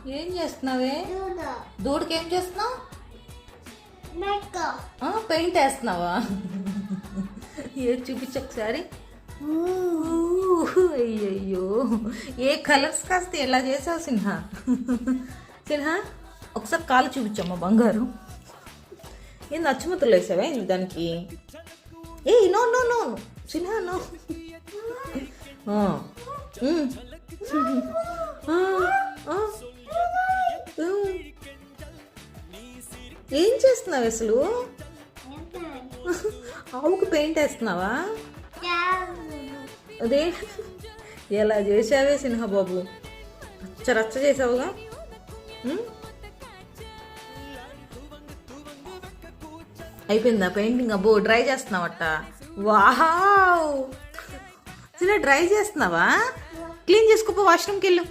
ఏం చేస్తున్నావే? దూడకి ఏం చేస్తున్నావు? పెయింట్ వేస్తున్నావా? ఏ చూపించు ఒకసారి. అయ్యయ్యో, ఏ కలర్స్ కాస్త ఎలా చేసావు సిన్హా? సిన్హా ఒకసారి కాలు చూపించమ్మా బంగారు. ఏం నచ్చుమతులు వేసావే దానికి? ఏ no no no Sinha no. ఏం చేస్తున్నావు అసలు? ఆవుకు పెయింట్ వేస్తున్నావా? అదే ఎలా చేసావే సిన్హా బాబు, రచ్చ చేసావుగా. అయిపోయిందా పెయింటింగ్? అబ్బో డ్రై చేస్తున్నావట. వావ్ సిన్హా డ్రై చేస్తున్నావా? క్లీన్ చేసుకోపో, వాష్రూమ్కి వెళ్ళు.